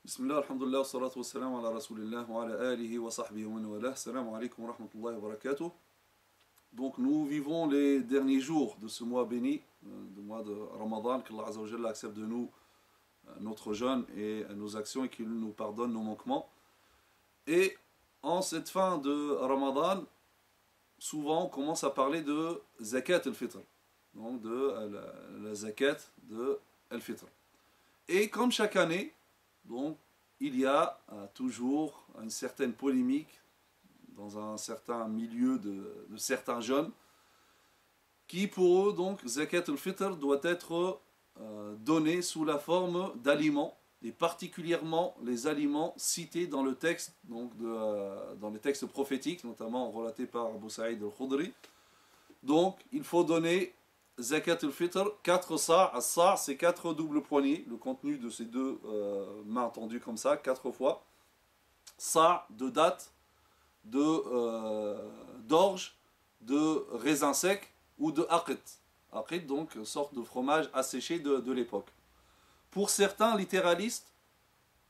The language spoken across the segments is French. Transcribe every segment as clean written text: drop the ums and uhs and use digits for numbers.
بسم الله الحمد لله والصلاة والسلام على رسول الله وعلى آله وصحبه ومن والاه. Salam alaikum wa rahmatullahi wa barakatuh. Donc nous vivons les derniers jours de ce mois béni, le mois de Ramadan, qu'Allah Azza wa Jalla accepte de nous notre jeûne et nos actions et qu'il nous pardonne nos manquements. Et en cette fin de Ramadan, souvent on commence à parler de zakat al-fitr, donc de la zakat de al-fitr. Et comme chaque année, donc, il y a toujours une certaine polémique dans un certain milieu de certains jeunes qui, pour eux, donc, zakat al-fitr doit être donnée sous la forme d'aliments, et particulièrement les aliments cités dans le texte, donc dans les textes prophétiques, notamment relatés par Abu Sa'id al-Khudri. Donc, il faut donner zakat al-fitr, 4 sa'. As-sa' c'est 4 doubles poignées, le contenu de ces deux mains tendues comme ça, 4 fois. Sa' de dattes, d'orge, de raisins secs ou de aqit. Aqit, donc, sorte de fromage asséché de l'époque. Pour certains littéralistes,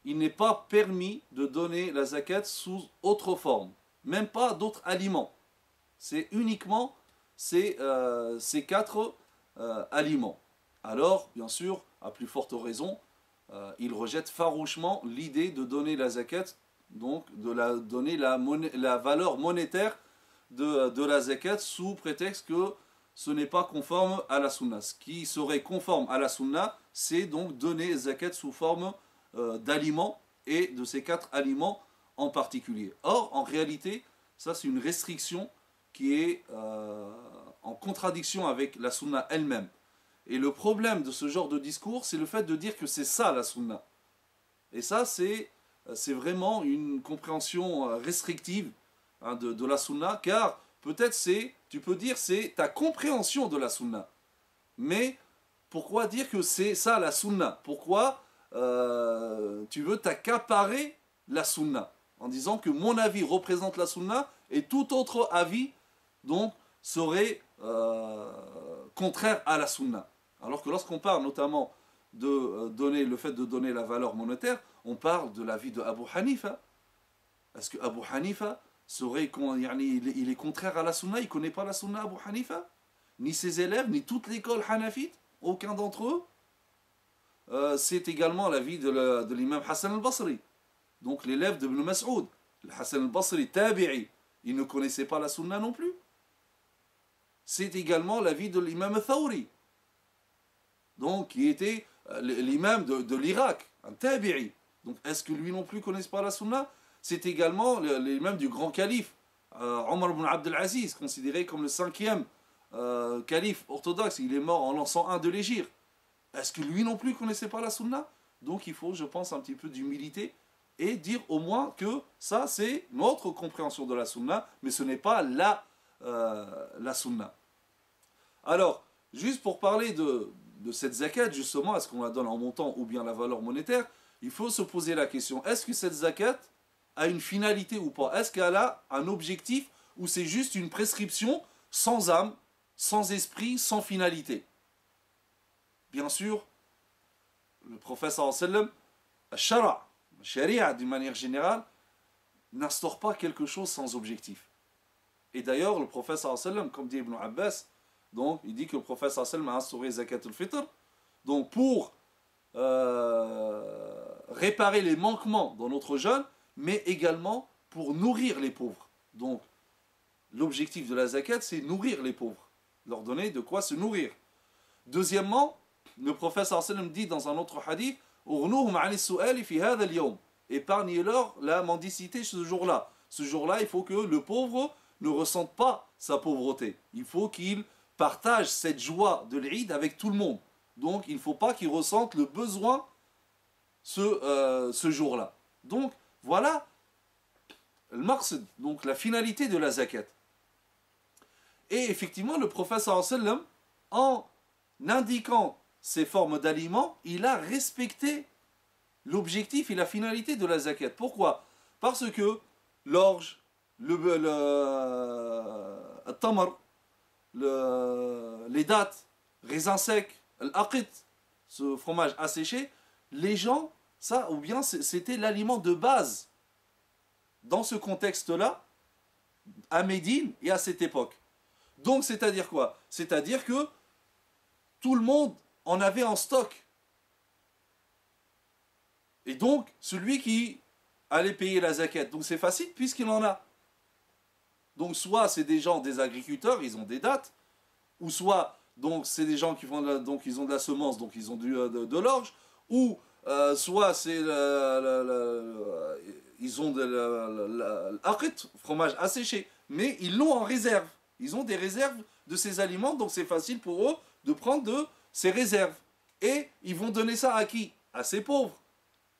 il n'est pas permis de donner la zakat sous autre forme, même pas d'autres aliments. C'est uniquement ces 4 aliments. Alors, bien sûr, à plus forte raison, ils rejettent farouchement l'idée de donner la zakat, donc de donner la valeur monétaire de la zakat sous prétexte que ce n'est pas conforme à la sunna. Ce qui serait conforme à la sunna, c'est donc donner zakat sous forme d'aliments et de ces 4 aliments en particulier. Or, en réalité, ça c'est une restriction qui est en contradiction avec la sunna elle-même. Et le problème de ce genre de discours, c'est le fait de dire que c'est ça la sunna. Et ça, c'est vraiment une compréhension restrictive de la sunna, car peut-être tu peux dire c'est ta compréhension de la sunna. Mais pourquoi dire que c'est ça la sunna? Pourquoi tu veux t'accaparer la sunna en disant que mon avis représente la sunna et tout autre avis donc serait contraire à la sunna. Alors que lorsqu'on parle notamment le fait de donner la valeur monétaire, on parle de l'avis de Abu Hanifa. Est-ce que Abu Hanifa il est contraire à la sunna? Il ne connaît pas la sunna, Abu Hanifa? Ni ses élèves, ni toute l'école hanafite? Aucun d'entre eux. C'est également l'avis de l'imam Hassan al-Basri, donc l'élève de Ibn Mas'ud. Le Hassan al-Basri, tabi'i, il ne connaissait pas la sunna non plus. C'est également l'avis de l'imam al-Thawri, donc qui était l'imam de l'Irak, un tabi'i. Donc est-ce que lui non plus ne connaît pas la sunna? C'est également l'imam du grand calife, Omar ibn Abd al-Aziz, considéré comme le 5e calife orthodoxe. Il est mort en l'an 101 de l'Hégire. Est-ce que lui non plus ne connaissait pas la sunna? Donc il faut, je pense, un petit peu d'humilité et dire au moins que ça c'est notre compréhension de la sunna, mais ce n'est pas la sunna. Alors, juste pour parler de cette zakat, justement, est-ce qu'on la donne en montant ou bien la valeur monétaire, il faut se poser la question, est-ce que cette zakat a une finalité ou pas? Est-ce qu'elle a un objectif ou c'est juste une prescription sans âme, sans esprit, sans finalité? Bien sûr, le prophète sallallahu alayhi wa sallam, la sharia d'une manière générale, n'instaure pas quelque chose sans objectif. Et d'ailleurs, le prophète sallallahu alayhi wa sallam, comme dit Ibn Abbas, donc il dit que le prophète sallallahu alayhi wa sallam a instauré zakat al-fitr, donc pour réparer les manquements dans notre jeûne, mais également pour nourrir les pauvres. Donc, l'objectif de la zakat, c'est nourrir les pauvres, leur donner de quoi se nourrir. Deuxièmement, le prophète sallallahu alayhi wa sallam dit dans un autre hadith, épargnez-leur la mendicité ce jour-là. Ce jour-là, il faut que le pauvre ne ressente pas sa pauvreté. Il faut qu'il partage cette joie de l'Eid avec tout le monde. Donc, il ne faut pas qu'il ressente le besoin ce jour-là. Donc, voilà le maqsid, donc la finalité de la zakat. Et effectivement, le prophète sallallahu alayhi wa sallam, en indiquant ces formes d'aliments, il a respecté l'objectif et la finalité de la zakat. Pourquoi? Parce que l'orge, le tamar, les dattes, raisins secs, l'aqit, ce fromage asséché, les gens Ça, ou bien c'était l'aliment de base dans ce contexte-là, à Médine et à cette époque. Donc, c'est-à-dire quoi? C'est-à-dire que tout le monde en avait en stock. Et donc, celui qui allait payer la zakat, donc c'est facile puisqu'il en a. Donc, soit c'est des gens, des agriculteurs, ils ont des dates, ou soit donc c'est des gens qui font donc ils ont de la semence, donc ils ont de l'orge, ou soit c'est ils ont de l'aqit, fromage asséché, mais ils l'ont en réserve. Ils ont des réserves de ces aliments, donc c'est facile pour eux de prendre de ces réserves. Et ils vont donner ça à qui? À ces pauvres.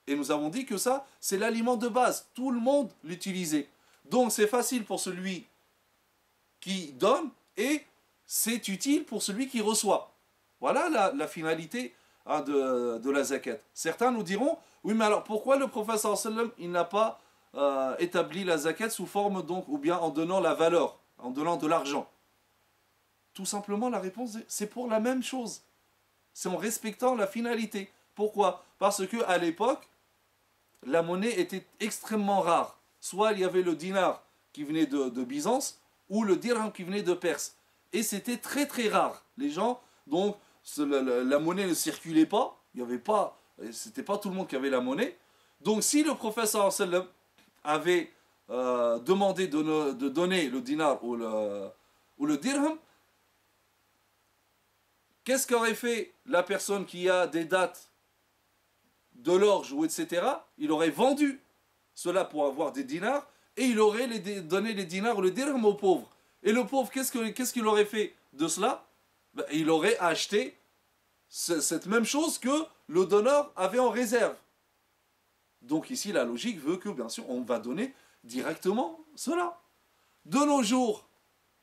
Et nous avons dit que ça, c'est l'aliment de base. Tout le monde l'utilisait. Donc c'est facile pour celui qui donne et c'est utile pour celui qui reçoit. Voilà la finalité de la zakat. Certains nous diront, oui mais alors pourquoi le prophète sallam il n'a pas établi la zakat sous forme donc, ou bien en donnant la valeur, en donnant de l'argent? Tout simplement la réponse c'est pour la même chose. C'est en respectant la finalité. Pourquoi? Parce que à l'époque, la monnaie était extrêmement rare. Soit il y avait le dinar qui venait de Byzance, ou le dirham qui venait de Perse. Et c'était très très rare. Les gens, donc, la monnaie ne circulait pas. Il y avait pas, c'était pas tout le monde qui avait la monnaie. Donc, si le professeur sallam avait demandé de donner le dinar ou le dirham, qu'est-ce qu'aurait fait la personne qui a des dates de l'orge ou etc. Il aurait vendu cela pour avoir des dinars et il aurait donné les dinars ou le dirham aux pauvres. Et le pauvre, qu'est-ce qu'il aurait fait de cela? Ben, il aurait acheté cette même chose que le donneur avait en réserve. Donc ici, la logique veut que, bien sûr, on va donner directement cela. De nos jours,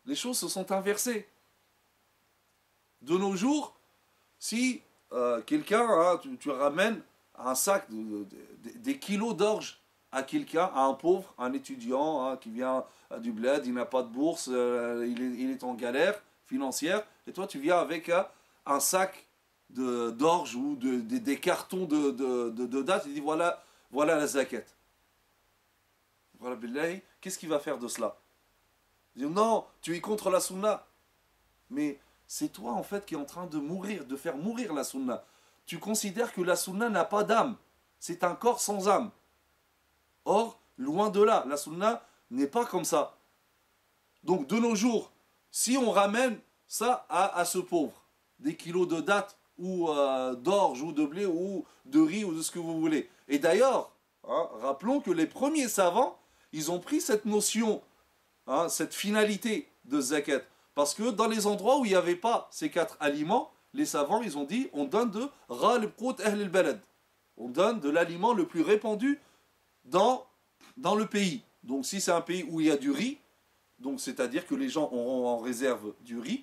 les choses se sont inversées. De nos jours, si quelqu'un, hein, tu ramènes un sac, des kilos d'orge à quelqu'un, à un pauvre, un étudiant hein, qui vient du bled, il n'a pas de bourse, il est en galère financière, et toi tu viens avec un sac d'orge ou des cartons de dates, il dit voilà la zakat. Voilà, billahi, qu'est-ce qu'il va faire de cela? Il dit non, tu es contre la sunna. Mais c'est toi en fait qui es en train de mourir, de faire mourir la sunna. Tu considères que la sunna n'a pas d'âme. C'est un corps sans âme. Or, loin de là, la sunna n'est pas comme ça. Donc, de nos jours, si on ramène ça à ce pauvre, des kilos de dattes, ou d'orge, ou de blé, ou de riz, ou de ce que vous voulez. Et d'ailleurs, hein, rappelons que les premiers savants, ils ont pris cette notion, hein, cette finalité de zakat. Parce que dans les endroits où il n'y avait pas ces 4 aliments, les savants, ils ont dit, on donne de ral qut ahl al-balad. On donne de l'aliment le plus répandu dans le pays. Donc si c'est un pays où il y a du riz, donc c'est-à-dire que les gens auront en réserve du riz,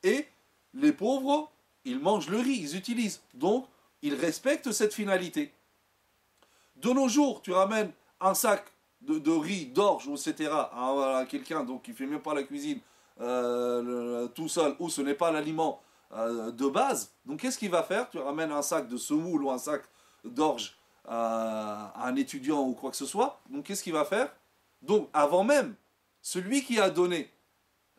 et les pauvres, ils mangent le riz, ils utilisent. Donc, ils respectent cette finalité. De nos jours, tu ramènes un sac de riz, d'orge, etc. à quelqu'un donc, qui ne fait même pas la cuisine tout seul, ou ce n'est pas l'aliment de base. Donc qu'est-ce qu'il va faire? Tu ramènes un sac de semoule ou un sac d'orge à un étudiant ou quoi que ce soit. Donc qu'est-ce qu'il va faire? Donc avant même, celui qui a donné,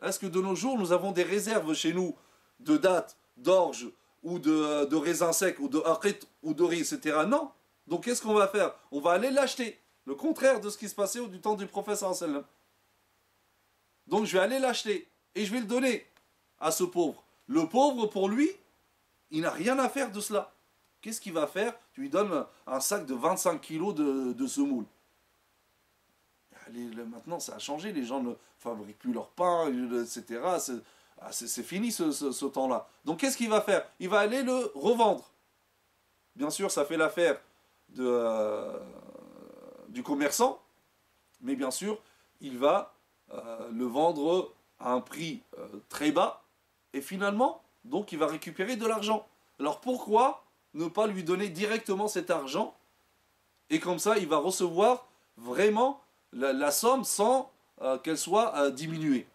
est-ce que de nos jours nous avons des réserves chez nous de dattes, d'orge ou de raisins secs ou de aqit ou de riz, etc. Non. Donc qu'est-ce qu'on va faire? On va aller l'acheter. Le contraire de ce qui se passait du temps du prophète sallallahu alayhi wa sallam. Donc je vais aller l'acheter et je vais le donner à ce pauvre. Le pauvre, pour lui, il n'a rien à faire de cela. Qu'est-ce qu'il va faire? Tu lui donnes un sac de 25 kilos de semoule. Maintenant, ça a changé. Les gens ne fabriquent plus leur pain, etc. C'est fini ce temps-là. Donc qu'est-ce qu'il va faire? Il va aller le revendre. Bien sûr, ça fait l'affaire du commerçant, mais bien sûr, il va le vendre à un prix très bas, et finalement, donc il va récupérer de l'argent. Alors pourquoi ne pas lui donner directement cet argent, et comme ça, il va recevoir vraiment la somme sans qu'elle soit diminuée.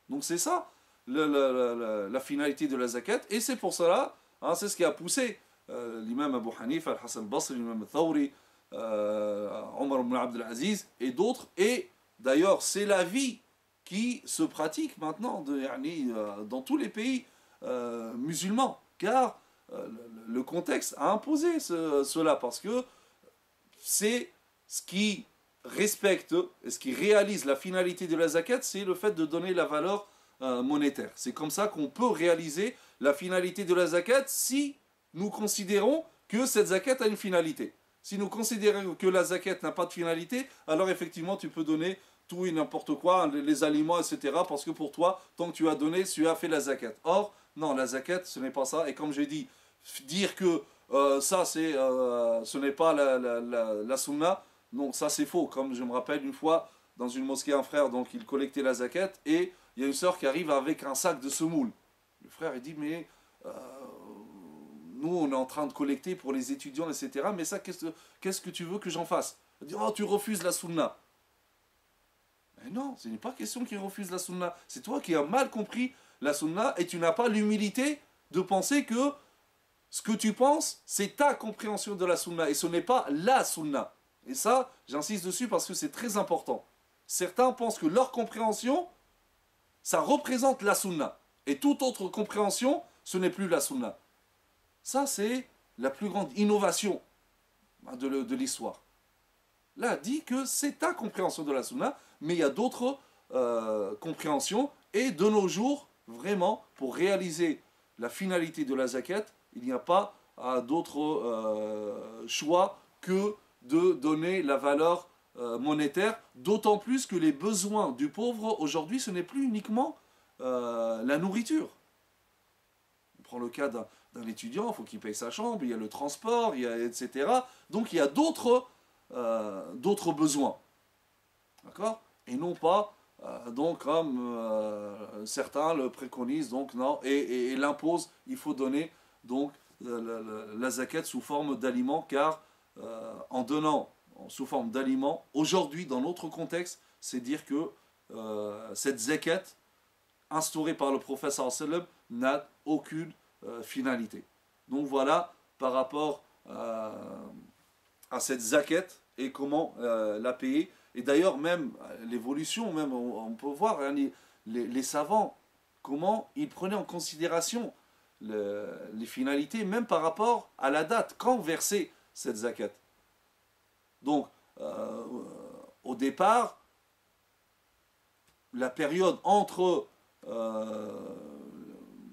Donc c'est ça la finalité de la zakat, et c'est pour cela, hein, c'est ce qui a poussé l'imam Abu Hanifa, Al-Hassan al-Basri, l'imam al-Thawri, Omar ibn Abdel Aziz et d'autres. Et d'ailleurs, c'est la vie qui se pratique maintenant dans tous les pays musulmans. Car le contexte a imposé cela, parce que c'est ce qui respecte et ce qui réalise la finalité de la zakat, c'est le fait de donner la valeur monétaire. C'est comme ça qu'on peut réaliser la finalité de la zakat si nous considérons que cette zakat a une finalité. Si nous considérons que la zakat n'a pas de finalité, alors effectivement tu peux donner tout et n'importe quoi, les aliments, etc. Parce que pour toi, tant que tu as donné, tu as fait la zakat. Or, non, la zakat, ce n'est pas ça. Et comme j'ai dit, dire que ce n'est pas la sunna, non, ça c'est faux. Comme je me rappelle une fois, dans une mosquée, un frère, donc il collectait la zakat, et il y a une sœur qui arrive avec un sac de semoule. Le frère, il dit, mais nous, on est en train de collecter pour les étudiants, etc. Mais ça, qu'est-ce que tu veux que j'en fasse? Il dit, oh, tu refuses la sunna. Mais non, ce n'est pas question qu'il refuse la sunna. C'est toi qui as mal compris la sunna, et tu n'as pas l'humilité de penser que ce que tu penses, c'est ta compréhension de la sunna, et ce n'est pas la sunna. Et ça, j'insiste dessus parce que c'est très important. Certains pensent que leur compréhension, ça représente la sunna. Et toute autre compréhension, ce n'est plus la sunna. Ça, c'est la plus grande innovation de l'histoire. Là, dit que c'est ta compréhension de la sunna, mais il y a d'autres compréhensions. Et de nos jours, vraiment, pour réaliser la finalité de la zakat, il n'y a pas d'autre choix que de donner la valeur monétaire, d'autant plus que les besoins du pauvre aujourd'hui, ce n'est plus uniquement la nourriture. On prend le cas d'un étudiant, il faut qu'il paye sa chambre, il y a le transport, etc. Donc il y a d'autres besoins. D'accord? Et non pas, donc comme certains le préconisent, donc non, et l'imposent, il faut donner donc la zakat sous forme d'aliments, car en donnant sous forme d'aliments, aujourd'hui, dans notre contexte, c'est dire que cette zakat, instaurée par le prophète sallallahu alayhi wa sallam, n'a aucune finalité. Donc voilà, par rapport à cette zakat et comment la payer. Et d'ailleurs, même l'évolution, même on peut voir les savants, comment ils prenaient en considération les finalités, même par rapport à la date, quand verser cette zakat. Donc, au départ, la période entre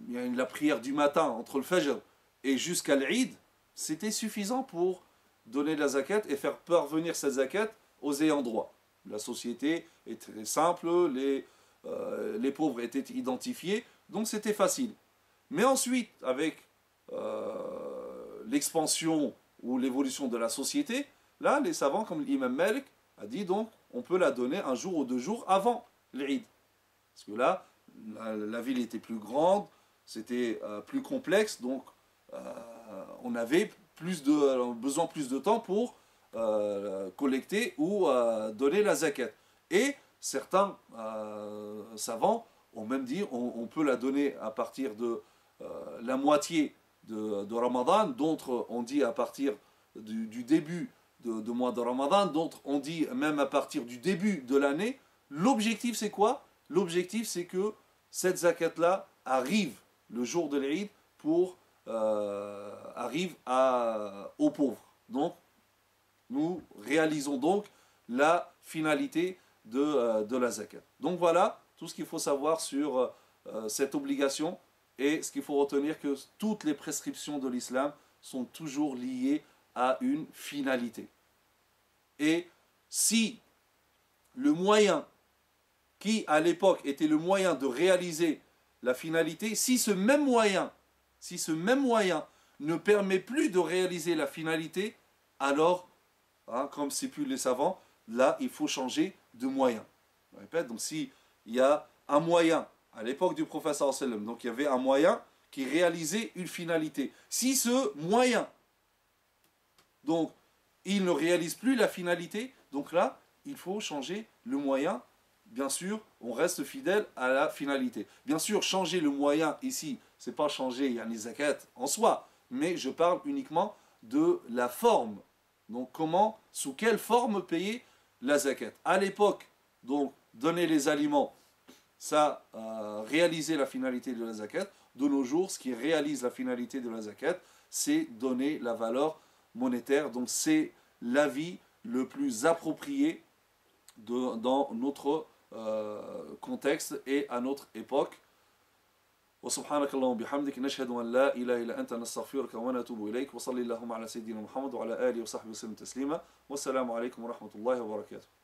la prière du matin, entre le Fajr et jusqu'à l'Eid, c'était suffisant pour donner la zakat et faire parvenir cette zakat aux ayants droit. La société est très simple, les pauvres étaient identifiés, donc c'était facile. Mais ensuite, avec l'expansion ou l'évolution de la société, là, les savants, comme l'imam Malik, a dit donc, on peut la donner un jour ou 2 jours avant l'Eid. Parce que là, la ville était plus grande, c'était plus complexe, donc on avait besoin plus de temps pour collecter ou donner la zakat. Et certains savants ont même dit on peut la donner à partir de la moitié de Ramadan, d'autres ont dit à partir du début de mois de Ramadan, d'autres ont dit même à partir du début de l'année. L'objectif c'est quoi? L'objectif c'est que cette zakat-là arrive le jour de l'Eid arrive aux pauvres. Donc, nous réalisons donc la finalité de la zakat. Donc voilà tout ce qu'il faut savoir sur cette obligation, et ce qu'il faut retenir, que toutes les prescriptions de l'islam sont toujours liées à une finalité. Et si le moyen qui à l'époque était le moyen de réaliser la finalité, si ce même moyen ne permet plus de réaliser la finalité, alors, comme c'est plus les savants, là il faut changer de moyen. Je répète, donc s'il y a un moyen, à l'époque du prophète sallallahu alayhi wa sallam, donc il y avait un moyen qui réalisait une finalité. Si ce moyen, donc, il ne réalise plus la finalité, donc là, il faut changer le moyen. Bien sûr, on reste fidèle à la finalité. Bien sûr, changer le moyen ici, c'est pas changer les zakat en soi, mais je parle uniquement de la forme. Donc comment, sous quelle forme payer la zakat. À l'époque, donc donner les aliments, ça réalisait la finalité de la zakat. De nos jours, ce qui réalise la finalité de la zakat, c'est donner la valeur monétaire. Donc c'est l'avis le plus approprié dans notre contexte et à notre époque. وسبحانك اللهم وبحمدك نشهد أن لا إله إلا أنت نستغفرك ونتوب إليك وصلي اللهم على سيدنا محمد وعلى آله وصحبه وسلم تسليما والسلام عليكم ورحمة الله وبركاته.